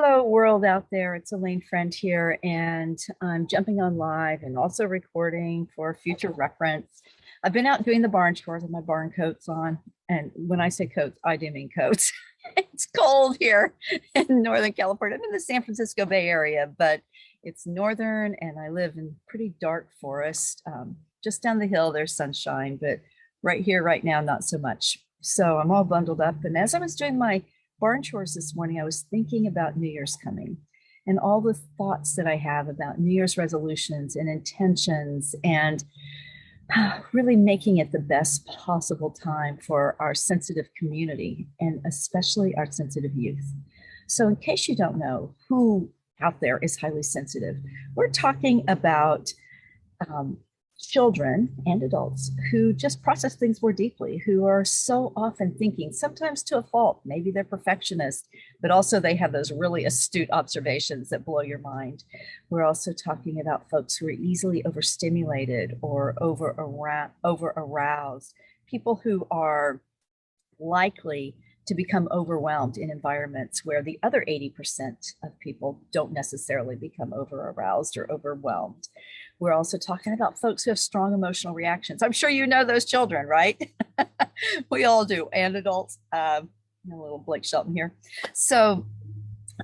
Hello, world out there. It's Alane Freund here, and I'm jumping on live and also recording for future reference. I've been out doing the barn chores with my barn coats on. And when I say coats, I do mean coats. It's cold here in Northern California. I'm in the San Francisco Bay Area, but it's northern, and I live in pretty dark forest. Just down the hill, there's sunshine, but right here, right now, not so much. So I'm all bundled up. And as I was doing my barn chores this morning, I was thinking about New Year's coming and all the thoughts that I have about New Year's resolutions and intentions and really making it the best possible time for our sensitive community and especially our sensitive youth. So, in case you don't know who out there is highly sensitive, we're talking about um, children and adults who just process things more deeply, who are so often thinking, sometimes to a fault. Maybe they're perfectionists, but also they have those really astute observations that blow your mind. We're also talking about folks who are easily overstimulated or over aroused, people who are likely to become overwhelmed in environments where the other 80% of people don't necessarily become over aroused or overwhelmed. We're also talking about folks who have strong emotional reactions. I'm sure you know those children, right? We all do, and adults. A little Blake Shelton here. So,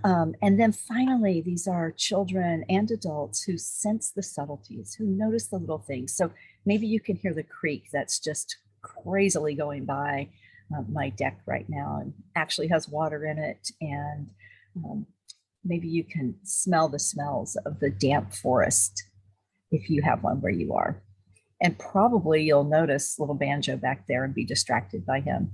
and then finally, these are children and adults who sense the subtleties, who notice the little things. So maybe you can hear the creek that's just crazily going by my deck right now and actually has water in it. And maybe you can smell the smells of the damp forest if you have one where you are. And probably you'll notice little Banjo back there and be distracted by him.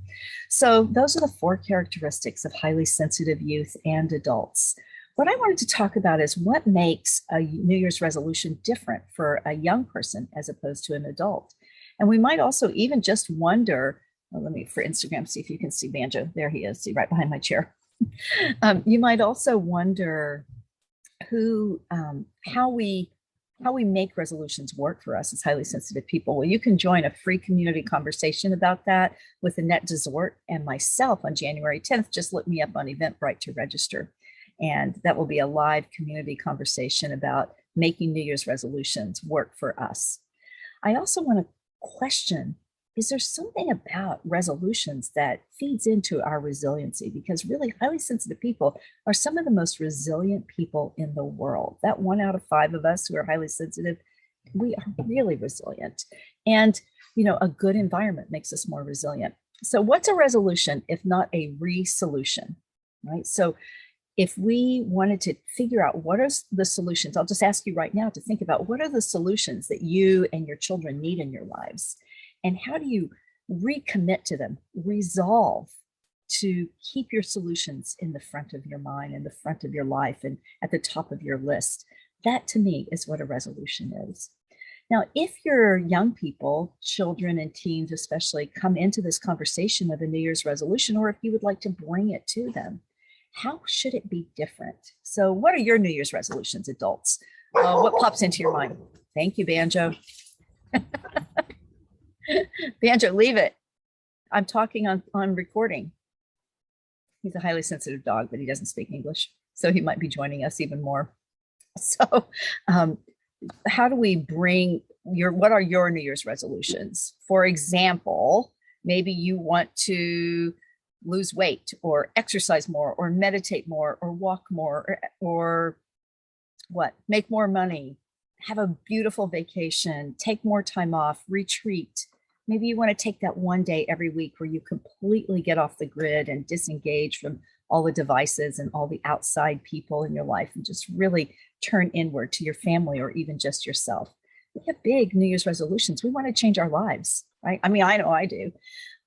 So those are the four characteristics of highly sensitive youth and adults. What I wanted to talk about is what makes a New Year's resolution different for a young person as opposed to an adult. And we might also even just wonder, well, let me for Instagram, see if you can see Banjo. There he is, see right behind my chair. You might also wonder how we make resolutions work for us as highly sensitive people. Well, you can join a free community conversation about that with Annette Desort and myself on January 10th. Just look me up on Eventbrite to register. And that will be a live community conversation about making New Year's resolutions work for us. I also want to question, is there something about resolutions that feeds into our resiliency? Because really highly sensitive people are some of the most resilient people in the world. That 1 out of 5 of us who are highly sensitive, we are really resilient. And, a good environment makes us more resilient. So what's a resolution if not a resolution, right? So if we wanted to figure out what are the solutions, I'll just ask you right now to think about what are the solutions that you and your children need in your lives? And how do you recommit to them, resolve to keep your solutions in the front of your mind, in the front of your life, and at the top of your list? That to me is what a resolution is. Now, if your young people, children and teens especially, come into this conversation with a New Year's resolution, or if you would like to bring it to them, how should it be different? So what are your New Year's resolutions, adults? What pops into your mind? Thank you, Banjo. Banjo, leave it. I'm talking on recording. He's a highly sensitive dog, but he doesn't speak English, so he might be joining us even more. So how do we bring what are your New Year's resolutions? For example, maybe you want to lose weight or exercise more or meditate more or walk more or what? Make more money, have a beautiful vacation, take more time off, retreat. Maybe you want to take that one day every week where you completely get off the grid and disengage from all the devices and all the outside people in your life and just really turn inward to your family or even just yourself. We have big New Year's resolutions. We want to change our lives, right? I mean, I know I do.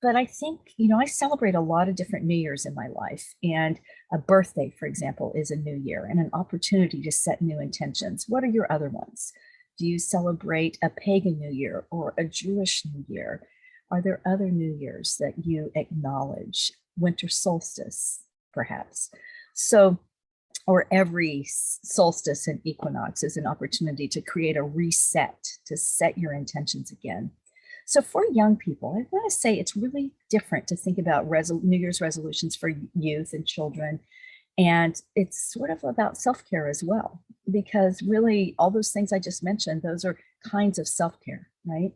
But I think, I celebrate a lot of different New Years in my life. And a birthday, for example, is a new year and an opportunity to set new intentions. What are your other ones? Do you celebrate a pagan New Year or a Jewish New Year? Are there other New Years that you acknowledge? Winter solstice, perhaps. So, or every solstice and equinox is an opportunity to create a reset, to set your intentions again. So for young people, I want to say it's really different to think about New Year's resolutions for youth and children And it's sort of about self-care as well, because really all those things I just mentioned, those are kinds of self-care, right?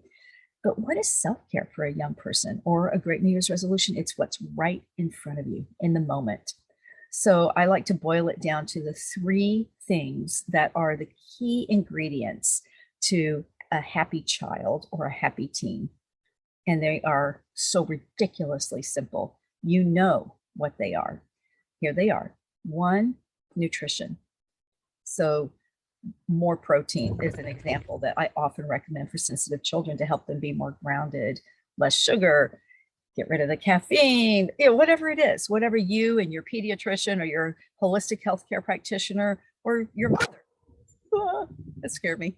But what is self-care for a young person or a great New Year's resolution? It's what's right in front of you in the moment. So I like to boil it down to the three things that are the key ingredients to a happy child or a happy teen. And they are so ridiculously simple. You know what they are. Here they are. One, nutrition. So more protein is an example that I often recommend for sensitive children to help them be more grounded, less sugar, get rid of the caffeine, whatever it is, whatever you and your pediatrician or your holistic healthcare practitioner or your mother, that scared me,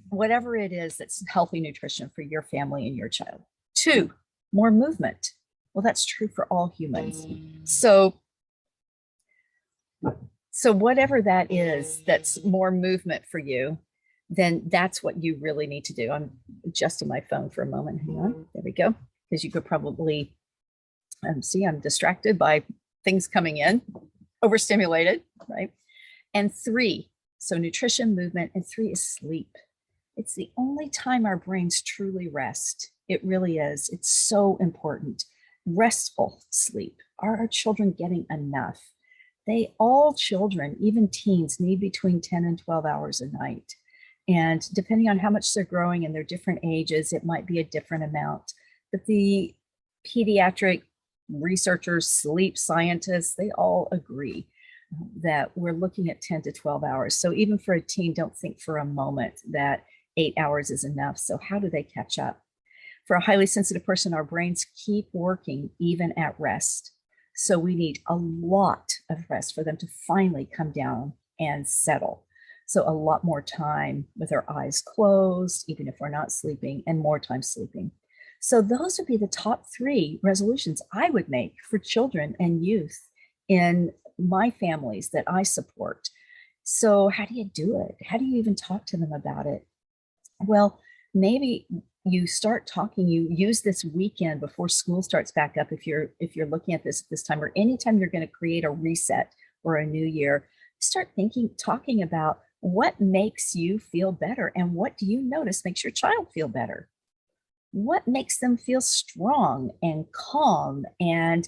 whatever it is that's healthy nutrition for your family and your child. Two, more movement. Well, that's true for all humans. So whatever that is, that's more movement for you, then that's what you really need to do. I'm adjusting my phone for a moment. Hang on. There we go. Because you could probably see I'm distracted by things coming in, overstimulated, right? And three, so nutrition, movement, and three is sleep. It's the only time our brains truly rest. It really is. It's so important. Restful sleep. Are our children getting enough? All children, even teens, need between 10 and 12 hours a night. And depending on how much they're growing and their different ages, it might be a different amount. But the pediatric researchers, sleep scientists, they all agree that we're looking at 10 to 12 hours. So even for a teen, don't think for a moment that 8 hours is enough. So how do they catch up? For a highly sensitive person, our brains keep working even at rest. So we need a lot of rest for them to finally come down and settle. So a lot more time with our eyes closed, even if we're not sleeping, and more time sleeping. So those would be the top three resolutions I would make for children and youth in my families that I support. So how do you do it? How do you even talk to them about it? Well, maybe you start talking, you use this weekend before school starts back up, if you're looking at this time, or anytime you're going to create a reset or a new year, start talking about what makes you feel better and what do you notice makes your child feel better. What makes them feel strong and calm and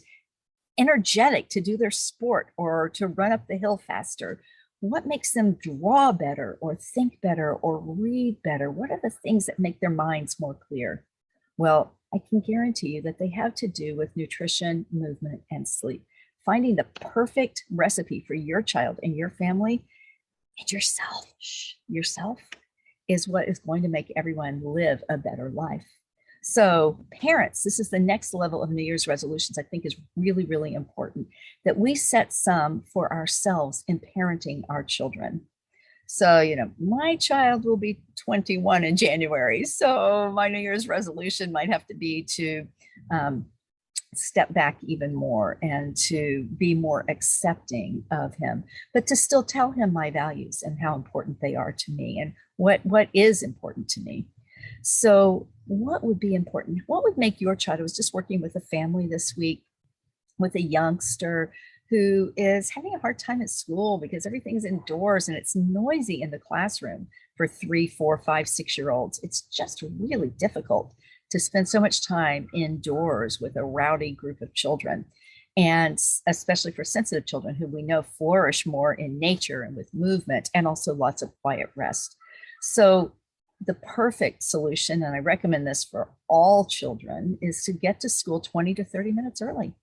energetic to do their sport or to run up the hill faster? What makes them draw better or think better or read better? What are the things that make their minds more clear? Well, I can guarantee you that they have to do with nutrition, movement, and sleep. Finding the perfect recipe for your child and your family and yourself is what is going to make everyone live a better life. So parents, this is the next level of New Year's resolutions I think is really, really important, that we set some for ourselves in parenting our children. So, my child will be 21 in January. So my New Year's resolution might have to be to step back even more and to be more accepting of him, but to still tell him my values and how important they are to me and what is important to me. So what would be important? What would make your child? I was just working with a family this week with a youngster who is having a hard time at school because everything's indoors and it's noisy in the classroom for 3, 4, 5, 6-year-olds. It's just really difficult to spend so much time indoors with a rowdy group of children. And especially for sensitive children who we know flourish more in nature and with movement and also lots of quiet rest. So the perfect solution, and I recommend this for all children, is to get to school 20 to 30 minutes early.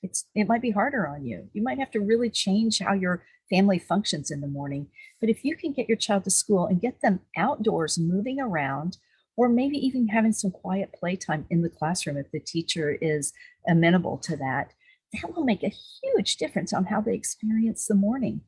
It might be harder on you. You might have to really change how your family functions in the morning. But if you can get your child to school and get them outdoors moving around, or maybe even having some quiet playtime in the classroom if the teacher is amenable to that, that will make a huge difference on how they experience the morning.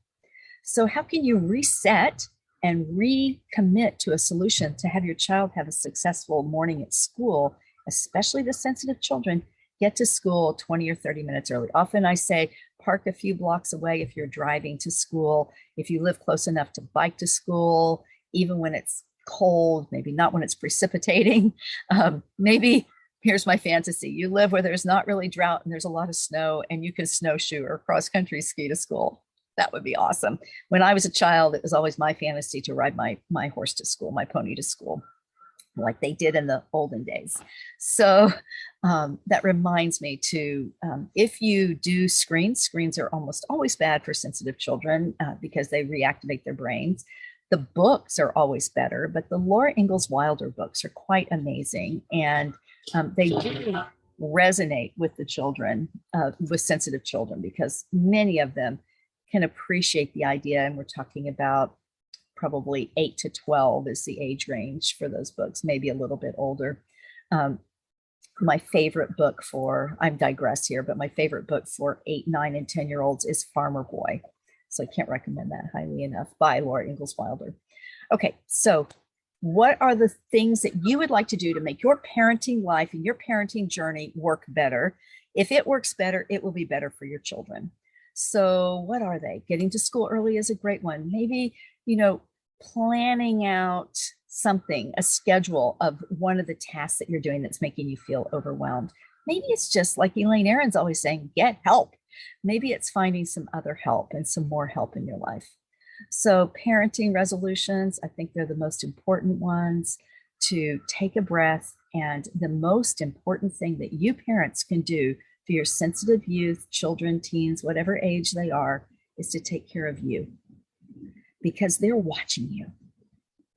So how can you reset and recommit to a solution to have your child have a successful morning at school, especially the sensitive children? Get to school 20 or 30 minutes early. Often I say park a few blocks away if you're driving to school. If you live close enough to bike to school, even when it's cold, maybe not when it's precipitating, maybe Here's my fantasy. You live where there's not really drought and there's a lot of snow and you can snowshoe or cross country ski to school. That would be awesome. When I was a child, it was always my fantasy to ride my horse to school, my pony to school, like they did in the olden days. So that reminds me to, if you do screens are almost always bad for sensitive children because they reactivate their brains. The books are always better, but the Laura Ingalls Wilder books are quite amazing. And they really resonate with the children, with sensitive children, because many of them can appreciate the idea. And we're talking about probably 8 to 12 is the age range for those books, maybe a little bit older. My favorite book for, I digress here, but my favorite book for 8, 9, and 10-year-olds is Farmer Boy. So I can't recommend that highly enough, by Laura Ingalls Wilder. Okay, so what are the things that you would like to do to make your parenting life and your parenting journey work better? If it works better, it will be better for your children. So what are they? Getting to school early is a great one. Maybe, planning out something, a schedule of one of the tasks that you're doing that's making you feel overwhelmed. Maybe it's just like Elaine Aron's always saying, get help. Maybe it's finding some other help and some more help in your life. So parenting resolutions, I think they're the most important ones. To take a breath. And the most important thing that you parents can do for your sensitive youth, children, teens, whatever age they are, is to take care of you, because they're watching you.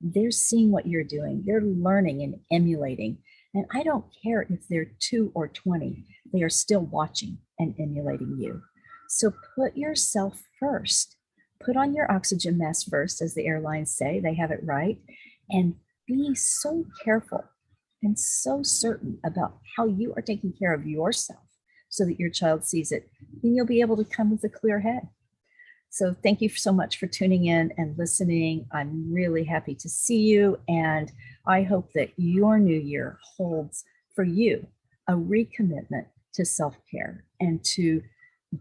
They're seeing what you're doing. They're learning and emulating. And I don't care if they're 2 or 20, they are still watching and emulating you. So put yourself first. Put on your oxygen mask first, as the airlines say, they have it right. And be so careful and so certain about how you are taking care of yourself so that your child sees it. Then you'll be able to come with a clear head. So thank you so much for tuning in and listening. I'm really happy to see you. And I hope that your new year holds for you a recommitment to self-care and to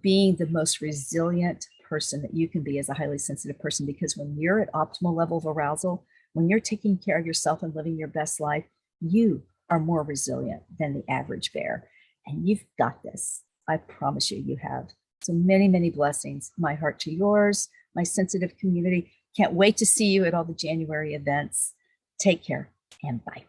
being the most resilient person that you can be as a highly sensitive person. Because when you're at optimal level of arousal, when you're taking care of yourself and living your best life, you are more resilient than the average bear. And you've got this. I promise you, you have. So many, many blessings. My heart to yours, my sensitive community. Can't wait to see you at all the January events. Take care and bye.